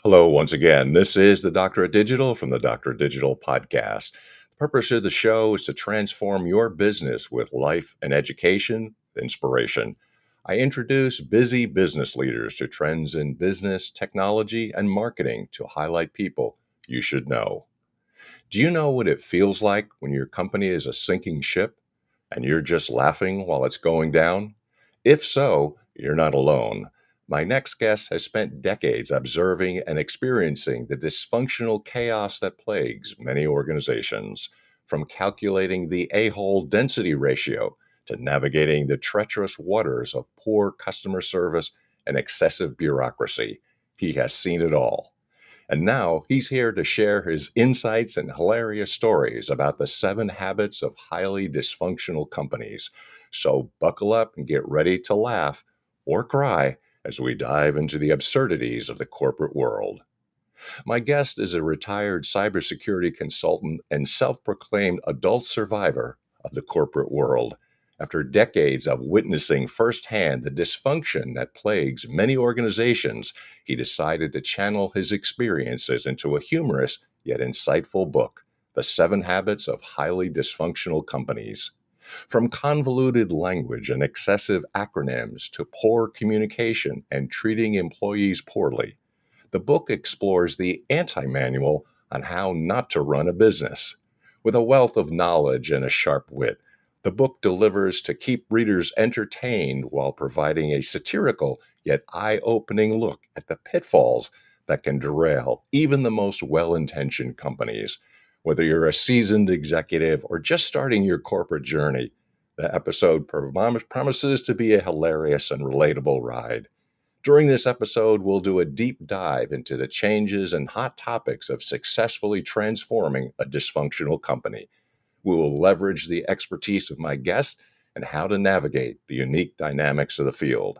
Hello, once again. This is the Doctor of Digital from the Doctor of Digital podcast. The purpose of the show is to transform your business with life and education, inspiration. I introduce busy business leaders to trends in business, technology, and marketing to highlight people you should know. Do you know what it feels like when your company is a sinking ship and you're just laughing while it's going down? If so, you're not alone. My next guest has spent decades observing and experiencing the dysfunctional chaos that plagues many organizations, from calculating the a hole density ratio to navigating the treacherous waters of poor customer service and excessive bureaucracy. He has seen it all. And now he's here to share his insights and hilarious stories about the 7 habits of highly dysfunctional companies. So buckle up and get ready to laugh or cry as we dive into the absurdities of the corporate world. My guest is a retired cybersecurity consultant and self proclaimed adult survivor of the corporate world. After decades of witnessing firsthand the dysfunction that plagues many organizations, he decided to channel his experiences into a humorous yet insightful book, The 7 Habits of Highly Dysfunctional Companies. From convoluted language and excessive acronyms to poor communication and treating employees poorly, the book explores the anti manual on how not to run a business. With a wealth of knowledge and a sharp wit, the book delivers to keep readers entertained while providing a satirical yet eye opening look at the pitfalls that can derail even the most well intentioned companies. Whether you're a seasoned executive or just starting your corporate journey, the episode promises to be a hilarious and relatable ride. During this episode, we'll do a deep dive into the changes and hot topics of successfully transforming a dysfunctional company. We will leverage the expertise of my guests and how to navigate the unique dynamics of the field.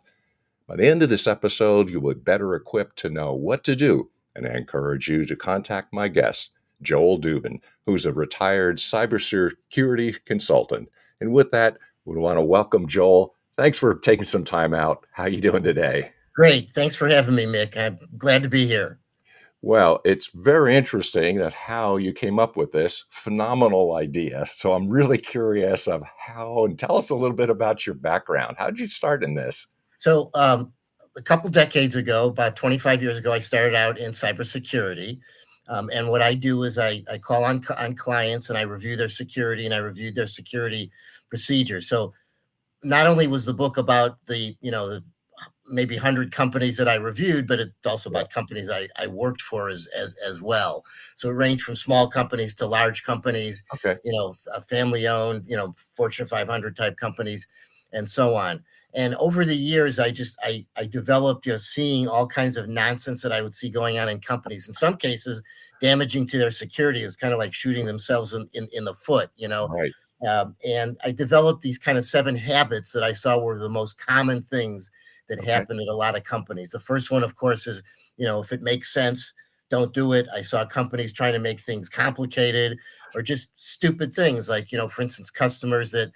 By the end of this episode, you will be better equipped to know what to do, and I encourage you to contact my guest, Joel Dubin, who's a retired cybersecurity consultant. And with that, we want to welcome Joel. Thanks for taking some time out. How are you doing today? Great. Thanks for having me, Mick. I'm glad to be here. Well, it's very interesting that how you came up with this phenomenal idea. So I'm really curious of how, and tell us a little bit about your background. How did you start in this? So, a couple decades ago, about 25 years ago, I started out in cybersecurity. And what I do is I call on clients and I review their security and I reviewed their security procedures. So not only was the book about the maybe 100 companies that I reviewed, but it's also Yeah. about companies I worked for as well. So it ranged from small companies to large companies, Okay. family owned, Fortune 500 type companies, and so on. And over the years, I developed, seeing all kinds of nonsense that I would see going on in companies. In some cases, damaging to their security. It was kind of like shooting themselves in the foot, Right. and I developed these kind of 7 habits that I saw were the most common things that Okay. happen at a lot of companies. The first one, of course, is, if it makes sense, don't do it. I saw companies trying to make things complicated or just stupid things like, for instance, customers that,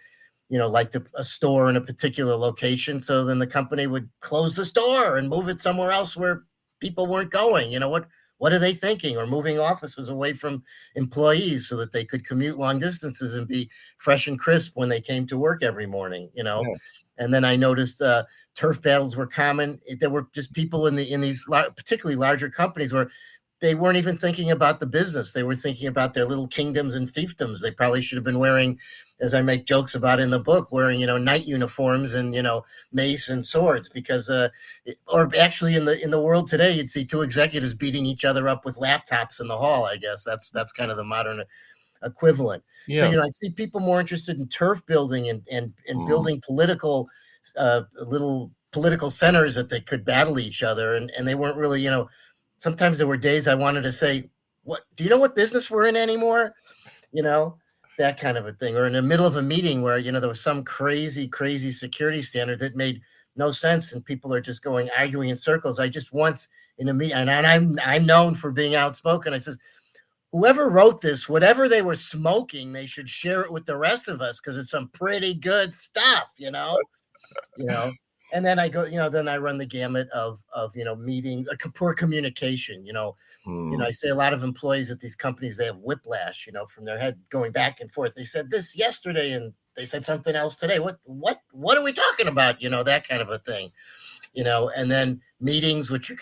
liked a store in a particular location. So then the company would close the store and move it somewhere else where people weren't going. What are they thinking? Or moving offices away from employees so that they could commute long distances and be fresh and crisp when they came to work every morning. Yeah. And then I noticed turf battles were common. There were just people in these particularly larger companies where they weren't even thinking about the business. They were thinking about their little kingdoms and fiefdoms. They probably should have been wearing, as I make jokes about in the book, wearing knight uniforms and mace and swords, because or actually in the world today, you'd see 2 executives beating each other up with laptops in the hall. I guess that's kind of the modern equivalent. So Yeah. I see people more interested in turf building and Mm. building little political centers that they could battle each other, and they weren't really. Sometimes there were days I wanted to say, "What do you know what business we're in anymore?" You know, that kind of a thing. Or in the middle of a meeting where there was some crazy security standard that made no sense, and people are just going arguing in circles. I just once in a meeting, and I'm known for being outspoken. I says, whoever wrote this, whatever they were smoking, they should share it with the rest of us because it's some pretty good stuff. You know. And then I go, then I run the gamut of meeting poor communication. Mm, I say a lot of employees at these companies, they have whiplash, from their head going back and forth. They said this yesterday and they said something else today. What are we talking about? That kind of a thing. And then meetings, which are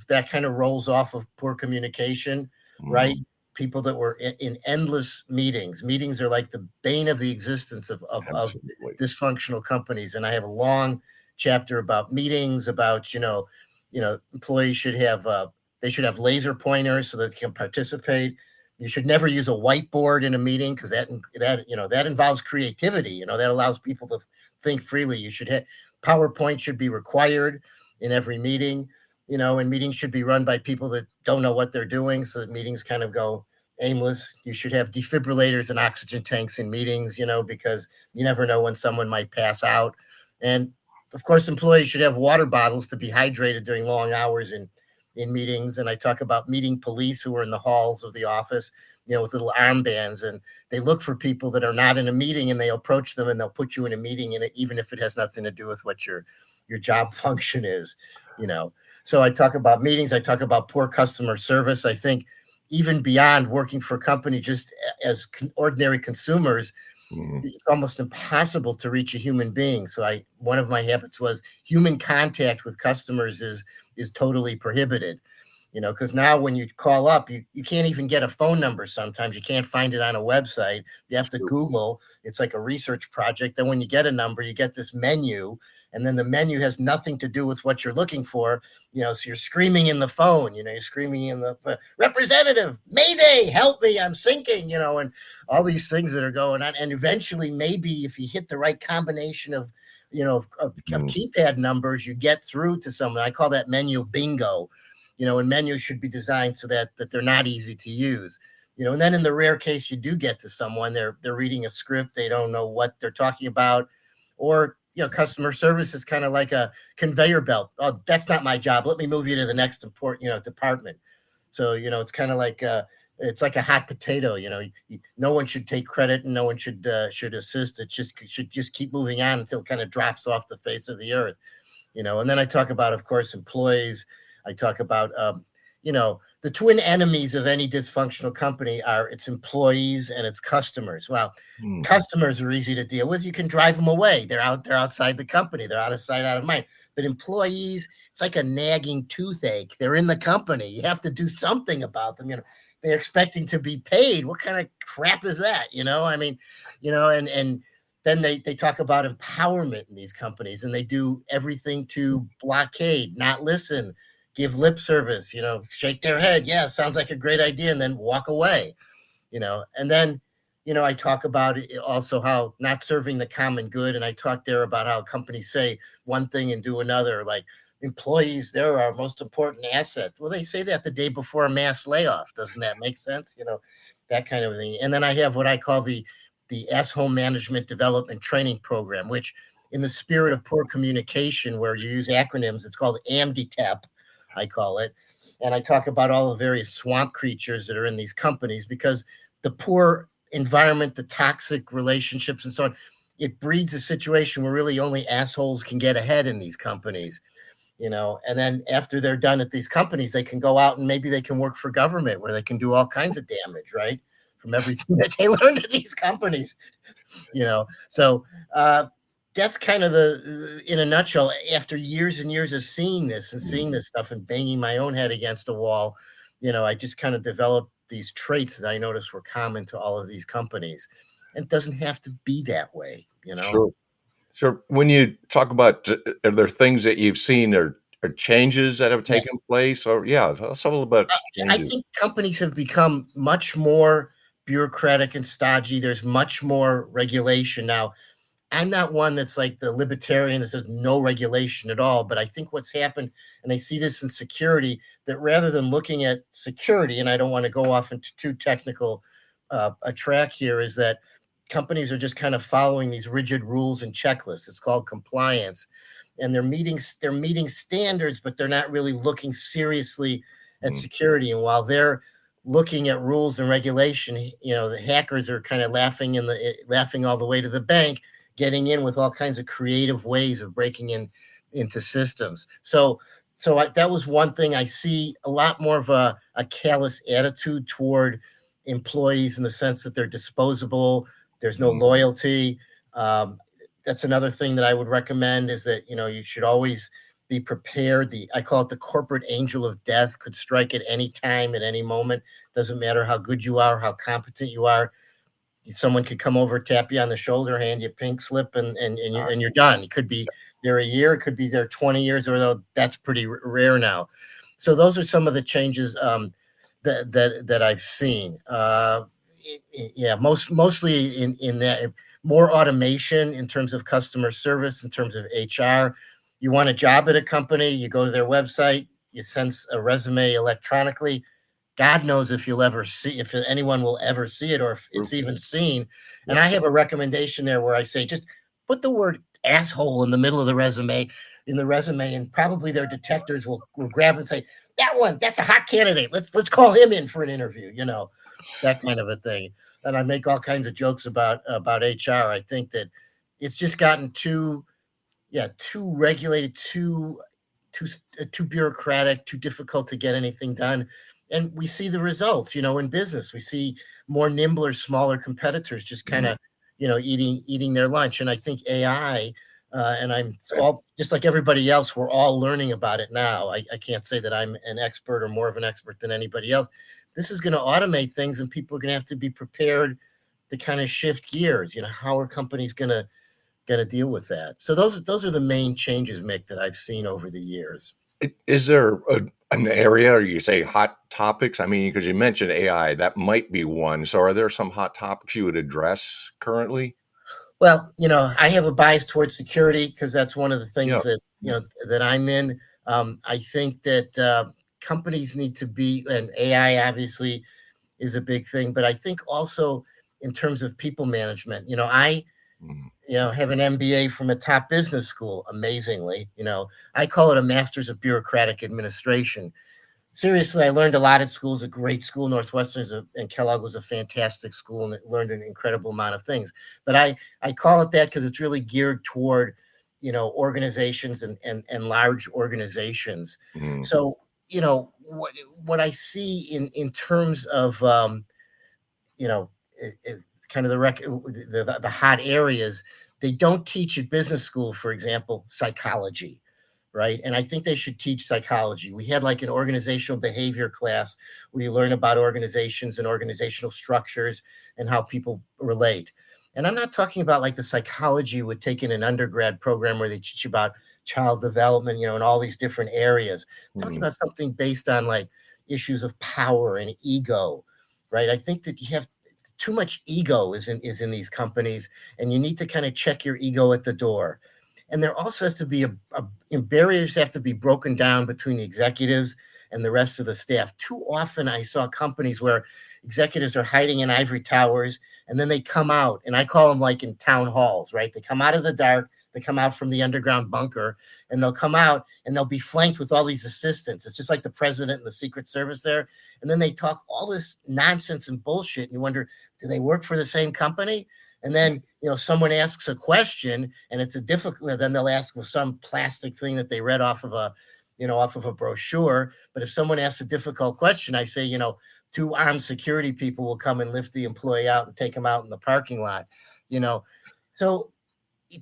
that kind of rolls off of poor communication, right? mm, People that were in endless meetings. Meetings are like the bane of the existence of absolutely. dysfunctional companies. And I have a long chapter about meetings, about, employees should have, they should have laser pointers so that they can participate. You should never use a whiteboard in a meeting because that involves creativity. That allows people to think freely. You should have PowerPoint should be required in every meeting, and meetings should be run by people that don't know what they're doing so that meetings kind of go aimless. You should have defibrillators and oxygen tanks in meetings, because you never know when someone might pass out. And of course, employees should have water bottles to be hydrated during long hours in meetings. And I talk about meeting police who are in the halls of the office, with little armbands, and they look for people that are not in a meeting and they approach them and they'll put you in a meeting in it, even if it has nothing to do with what your job function is, you know. So I talk about meetings, I talk about poor customer service. I think even beyond working for a company, just as ordinary consumers, Mm, it's almost impossible to reach a human being. So one of my habits was human contact with customers is totally prohibited. Because now when you call up, you can't even get a phone number sometimes. You can't find it on a website. You have to sure. Google. It's like a research project. Then when you get a number, you get this menu, and then the menu has nothing to do with what you're looking for. So you're screaming in the phone, you're screaming in the representative, Mayday, help me, I'm sinking, and all these things that are going on. And eventually, maybe if you hit the right combination of Mm, keypad numbers, you get through to someone. I call that menu bingo. And menus should be designed so that they're not easy to use. And then in the rare case you do get to someone, they're reading a script, they don't know what they're talking about, or customer service is kind of like a conveyor belt. Oh, that's not my job. Let me move you to the next important department. So it's like a hot potato. No one should take credit and no one should assist. It should just keep moving on until it kind of drops off the face of the earth. And then I talk about, of course, employees. I talk about, the twin enemies of any dysfunctional company are its employees and its customers. Well, mm, customers are easy to deal with. You can drive them away. They're outside the company. They're out of sight, out of mind. But employees, it's like a nagging toothache. They're in the company. You have to do something about them. They're expecting to be paid. What kind of crap is that? I mean, and then they talk about empowerment in these companies, and they do everything to blockade, not listen, give lip service, shake their head, yeah, sounds like a great idea, and then walk away. And then I talk about also how not serving the common good, and I talk there about how companies say one thing and do another, like employees, they're our most important asset. Well, they say that the day before a mass layoff. Doesn't that make sense? That kind of thing. And then I have what I call the home management development training program, which in the spirit of poor communication, where you use acronyms, it's called AMDTAP, I call it. And I talk about all the various swamp creatures that are in these companies, because the poor environment, the toxic relationships, and so on, it breeds a situation where really only assholes can get ahead in these companies. And then after they're done at these companies, they can go out and maybe they can work for government where they can do all kinds of damage, right? From everything that they learned at these companies. So that's kind of in a nutshell. After years and years of seeing this and seeing mm. this stuff and banging my own head against a wall, I just kind of developed these traits that I noticed were common to all of these companies. And it doesn't have to be that way. Sure. Sure. When you talk about, are there things that you've seen or changes that have taken Yes. place? Or yeah, tell us a little about I changes. think companies have become much more bureaucratic and stodgy. There's much more regulation now. I'm not one that's like the libertarian that says no regulation at all, but I think what's happened, and I see this in security, that rather than looking at security, and I don't want to go off into too technical a track here, is that companies are just kind of following these rigid rules and checklists. It's called compliance, and they're meeting standards, but they're not really looking seriously at Mm, security. And while they're looking at rules and regulation, the hackers are kind of laughing all the way to the bank, getting in with all kinds of creative ways of breaking in into systems. That was one thing. I see a lot more of a callous attitude toward employees in the sense that they're disposable. There's no Mm, loyalty. Um, that's another thing that I would recommend is that you should always be prepared. The I call it the corporate angel of death could strike at any time, at any moment. Doesn't matter how good you are, how competent you are. Someone could come over, tap you on the shoulder, hand you a pink slip, and you're done. It could be there a year, it could be there 20 years, although that's pretty rare now. So those are some of the changes that I've seen. Yeah, mostly in that more automation in terms of customer service, in terms of HR. You want a job at a company, you go to their website, you send a resume electronically. God knows if you'll ever see if anyone will ever see it or if true. it's even seen. And Yep. I have a recommendation there where I say just put the word asshole in the middle of the resume, and probably their detectors will grab and say, that one, that's a hot candidate. Let's call him in for an interview, that kind of a thing. And I make all kinds of jokes about HR. I think that it's just gotten too, yeah, too regulated, too too bureaucratic, too difficult to get anything done. And we see the results, in business. We see more nimbler, smaller competitors just kind Mm, of, eating their lunch. And I think AI, and I'm okay. all just like everybody else, we're all learning about it now. I can't say that I'm an expert or more of an expert than anybody else. This is going to automate things, and people are going to have to be prepared to kind of shift gears. How are companies going to deal with that? So those are the main changes, Mick, that I've seen over the years. Is there an area, or you say hot topics? I mean, because you mentioned AI, that might be one. So, are there some hot topics you would address currently? Well, I have a bias towards security because that's one of the Yeah. things that Mm, that I'm in. I think that companies need to be, and AI obviously is a big thing, but I think also in terms of people management. I mm, have an MBA from a top business school. Amazingly, I call it a Master's of Bureaucratic Administration. Seriously, I learned a lot at school. It's a great school. Northwestern and Kellogg was a fantastic school, and it learned an incredible amount of things. But I call it that because it's really geared toward organizations and large organizations. mm, So what I see in terms of you know kind of the hot areas, they don't teach at business school, for example, psychology, right? And I think they should teach psychology. We had like an organizational behavior class where you learn about organizations and organizational structures and how people relate. And I'm not talking about like the psychology you would take in an undergrad program where they teach you about child development, and all these different areas. I'm talking mm, about something based on like issues of power and ego, right? I think that you have too much ego is in these companies, and you need to kind of check your ego at the door. And there also has to be barriers have to be broken down between the executives and the rest of the staff. Too often, I saw companies where executives are hiding in ivory towers, and then they come out, and I call them like in town halls, right? They come out of the dark, they come out from the underground bunker, and they'll come out and they'll be flanked with all these assistants. It's just like the president and the Secret Service there. And then they talk all this nonsense and bullshit, and you wonder, do they work for the same company? And then someone asks a question and it's a difficult. Then they'll ask with some plastic thing that they read off of a brochure. But if someone asks a difficult question, I say, two armed security people will come and lift the employee out and take him out in the parking lot. You know, so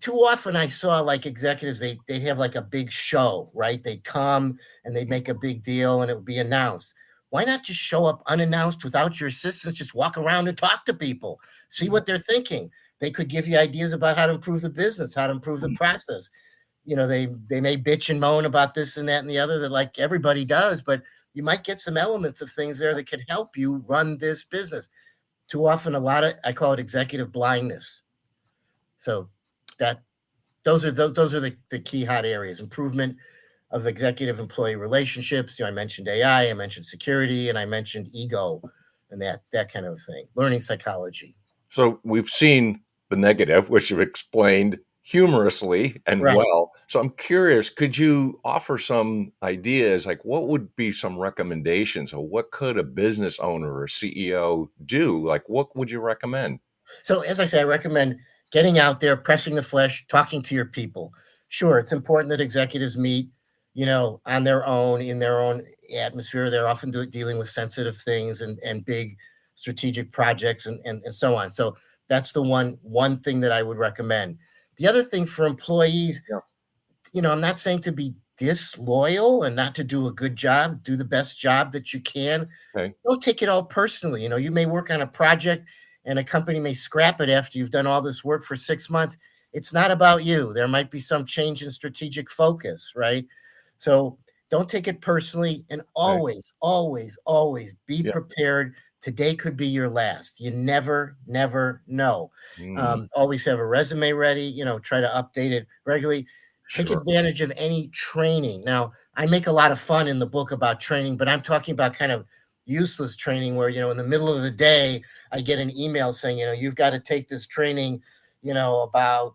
too often I saw like executives, they have like a big show, right? They come and they make a big deal and it would be announced. Why not just show up unannounced without your assistants? Just walk around and talk to people, see mm, what they're thinking. They could give you ideas about how to improve the business, how to improve the mm. process. They may bitch and moan about this and that and the other that like everybody does, but you might get some elements of things there that could help you run this business. Too often, a lot of I call it executive blindness. So that those are the key hot areas. Improvement of executive employee relationships. I mentioned AI, I mentioned security, and I mentioned ego, and that kind of thing. Learning psychology. So we've seen the negative, which you've explained humorously and Right. well. So I'm curious, could you offer some ideas, like what would be some recommendations, or what could a business owner or CEO do? Like, what would you recommend? So as I say, I recommend getting out there, pressing the flesh, talking to your people. Sure, it's important that executives meet, on their own, in their own atmosphere. They're often dealing with sensitive things and big strategic projects and so on. So that's the one thing that I would recommend. The other thing for employees, Yeah. I'm not saying to be disloyal and not to do a good job, do the best job that you can. Okay. Don't take it all personally. You may work on a project and a company may scrap it after you've done all this work for 6 months. It's not about you. There might be some change in strategic focus, right? So don't take it personally, and Okay. always, always, always be Yeah. prepared. Today could be your last. You never, never know. Mm, Always have a resume ready, try to update it regularly. Take sure. advantage of any training. Now, I make a lot of fun in the book about training, but I'm talking about kind of useless training where, in the middle of the day, I get an email saying, you've got to take this training, about,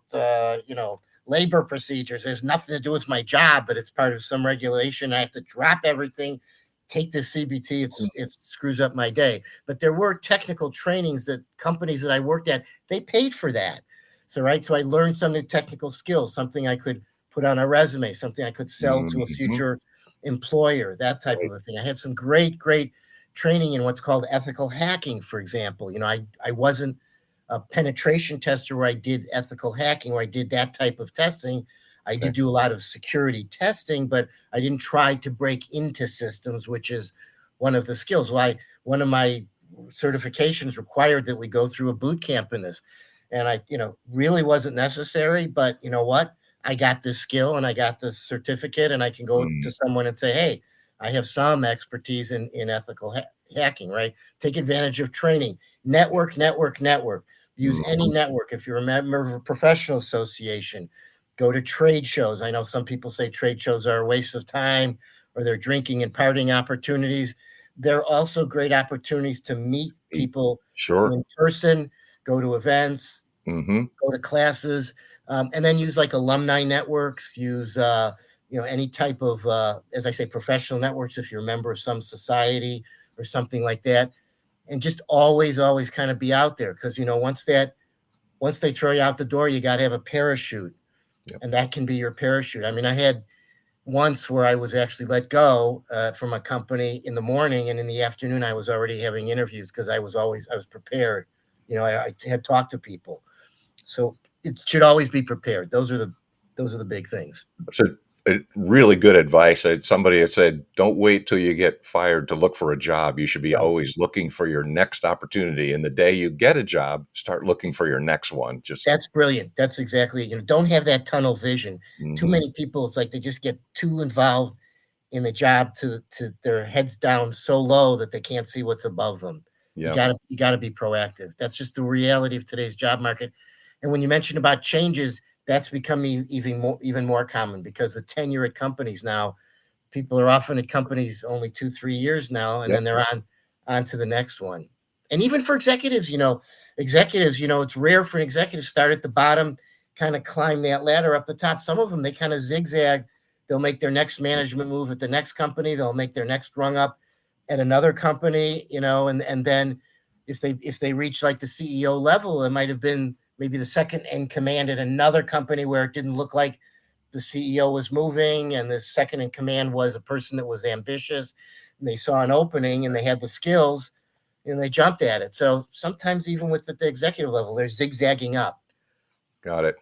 labor procedures. There's nothing to do with my job, but it's part of some regulation. I have to drop everything, take this CBT. Mm, It screws up my day. But there were technical trainings that companies that I worked at, they paid for that. So, right. So I learned some new technical skills, something I could put on a resume, something I could sell to a mhm. future employer, that type Right. of a thing. I had some great, great training in what's called ethical hacking, for example. I wasn't a penetration tester where I did ethical hacking, where I did that type of testing. I did Okay. do a lot of security testing, but I didn't try to break into systems, which is one of the skills. One of my certifications required that we go through a boot camp in this. And I, really wasn't necessary, but you know what? I got this skill and I got this certificate, and I can go Mm, to someone and say, hey, I have some expertise in ethical hacking, right? Take advantage of training, network, network, network. Use any mhm. network. If you're a member of a professional association, go to trade shows. I know some people say trade shows are a waste of time or they're drinking and partying opportunities. They're also great opportunities to meet E people Sure. in person, go to events, Mhm. go to classes, and then use like alumni networks, use any type of as I say, professional networks if you're a member of some society or something like that, and just always, always kind of be out there because once they throw you out the door, you got to have a parachute, Yep. and that can be your parachute. I mean, I had once where I was actually let go from a company in the morning, and in the afternoon, I was already having interviews because I was prepared. I had talked to people, so it should always be prepared. Those are the big things. So, really good advice. Somebody had said, "Don't wait till you get fired to look for a job. You should be Right. always looking for your next opportunity, and the day you get a job, start looking for your next one." Just That's brilliant. That's exactly it. Don't have that tunnel vision. Too mhm. many people, it's like they just get too involved in the job to their heads down so low that they can't see what's above them. Yeah. You gotta be proactive. That's just the reality of today's job market. And when you mentioned about changes, that's becoming even more common because the tenure at companies now, people are often at companies only 2, 3 years now, and Yep. then they're on to the next one. And even for executives, it's rare for an executive to start at the bottom, kind of climb that ladder up the top. Some of them they kind of zigzag. They'll make their next management move at the next company. They'll make their next rung up at another company, and then if they reach like the CEO level, it might have been maybe the second in command at another company where it didn't look like the CEO was moving, and the second in command was a person that was ambitious, and they saw an opening and they had the skills and they jumped at it. So sometimes even with the executive level, they're zigzagging up. Got it.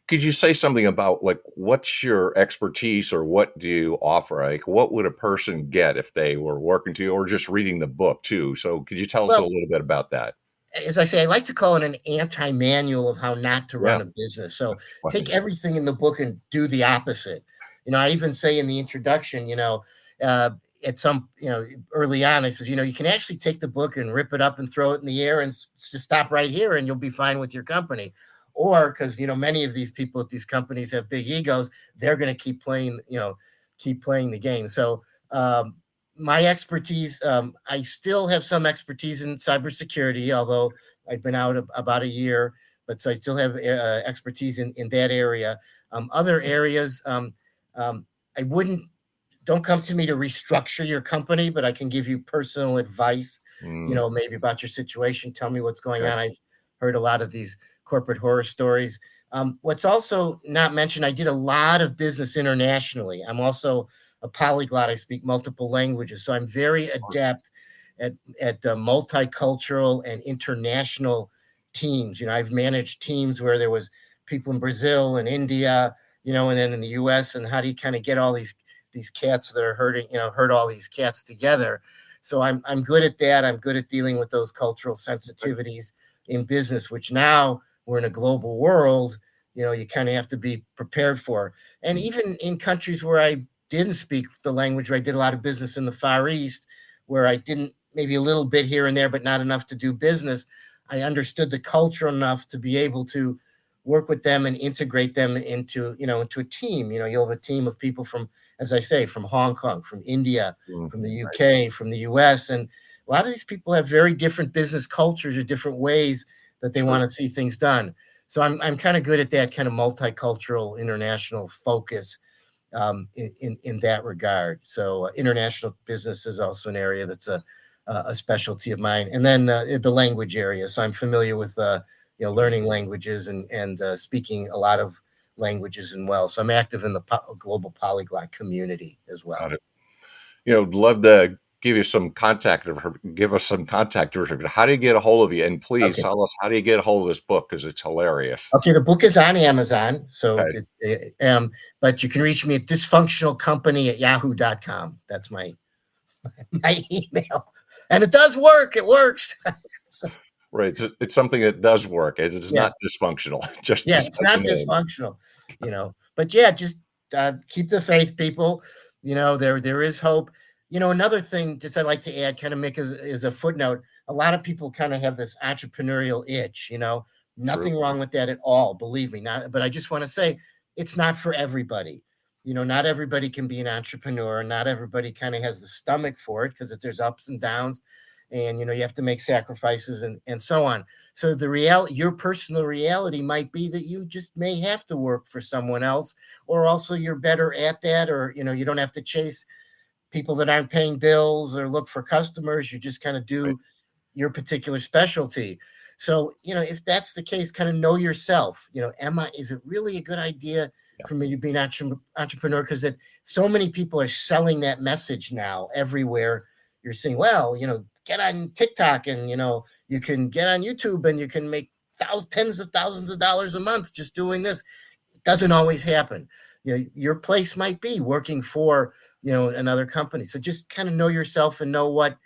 Could you say something about, like, what's your expertise or what do you offer? Like, what would a person get if they were working to you or just reading the book too? So could you tell us a Well, little bit about that? as I say, I like to call it an anti-manual of how not to Yeah, run a business. So that's funny. take everything in the book and do the opposite. I even say in the introduction, uh, at some, early on, I says, you can actually take the book and rip it up and throw it in the air and just stop right here and you'll be fine with your company. Or because, many of these people at these companies have big egos, they're going to keep playing the game. So, my expertise, I still have some expertise in cybersecurity, although I've been out about a year, but so I still have expertise in that area. Other areas, um, I wouldn't, don't come to me to restructure your company, but I can give you personal advice, Mm, maybe about your situation. Tell me what's going okay. on. I've heard a lot of these corporate horror stories. What's also not mentioned, I did a lot of business internationally. I'm also a polyglot. I speak multiple languages, so I'm very adept at multicultural and international teams. I've managed teams where there was people in Brazil and India, and then in the U.S. And how do you kind of get all these cats that are herding, herd all these cats together? So I'm good at that. I'm good at dealing with those cultural sensitivities in business, which now we're in a global world. You kind of have to be prepared for. And even in countries where I didn't speak the language, where I did a lot of business in the Far East, where I didn't, maybe a little bit here and there, but not enough to do business, I understood the culture enough to be able to work with them and integrate them into a team. You'll have a team of people from, as I say, from Hong Kong, from India, from the UK, from the US. And a lot of these people have very different business cultures or different ways that they want to see things done. So I'm kind of good at that kind of multicultural international focus in that regard. So international business is also an area that's a specialty of mine. And then the language area. So I'm familiar with learning languages and speaking a lot of languages as well. So I'm active in the global polyglot community as well. Got it. Love to give you some contact of her. Give us some contact information. How do you get a hold of you? And please Okay. tell us, how do you get a hold of this book? Because it's hilarious. Okay, the book is on Amazon. So, Okay. but you can reach me at dysfunctionalcompany@yahoo.com. That's my email. And it does work. It works. So, Right. It's something that does work. It is yeah. not dysfunctional, just Yeah, it's like the not name. dysfunctional, But yeah, just keep the faith, people. There is hope. Another thing, just I'd like to add, kind of make is a footnote. A lot of people kind of have this entrepreneurial itch. Nothing True. wrong with that at all. Believe me, not. But I just want to say it's not for everybody. Not everybody can be an entrepreneur. Not everybody kind of has the stomach for it because there's ups and downs, and you have to make sacrifices and so on. So your personal reality might be that you just may have to work for someone else, or also you're better at that, or you don't have to chase people that aren't paying bills or look for customers. You just kind of Right. do your particular specialty. So, if that's the case, kind of know yourself. Emma, is it really a good idea Yeah. for me to be an entrepreneur? Because so many people are selling that message now everywhere. You're saying, well, get on TikTok and, you can get on YouTube and you can make tens of thousands of dollars a month just doing this. It doesn't always happen. Your place might be working for, another company. So just kind of know yourself and know what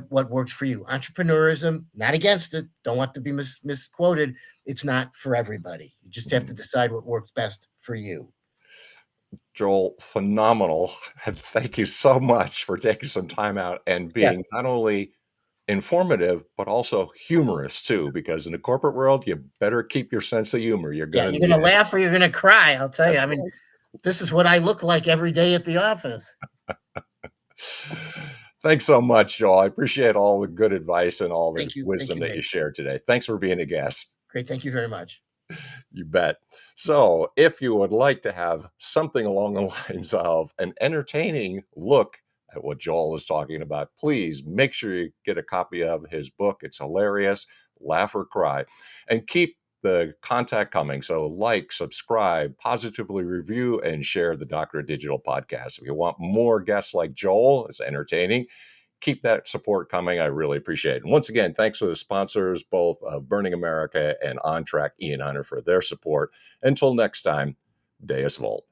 works for you. Entrepreneurism, not against it. Don't want to be misquoted. It's not for everybody. You just have to decide what works best for you. Joel, phenomenal. Thank you so much for taking some time out and Yeah. being not only informative, but also humorous too, because in the corporate world, you better keep your sense of humor. You're Yeah. going to You're need going to it. laugh or you're going to cry. I'll tell you. That's I mean, right. this is what I look like every day at the office. Thanks so much, Joel. I appreciate all the good advice and all the Thank you. Thank wisdom you, that you Nate. shared today. Thanks for being a guest. Great. Thank you very much. You bet. So, if you would like to have something along the lines of an entertaining look at what Joel is talking about, please make sure you get a copy of his book. It's hilarious, laugh or cry, and keep the contact coming. So, like, subscribe, positively review, and share the Doctor of Digital podcast. If you want more guests like Joel, it's entertaining, keep that support coming. I really appreciate it. And once again, thanks to the sponsors, both Burning America and On Track Ian Hunter, for their support. Until next time, Deus Volt.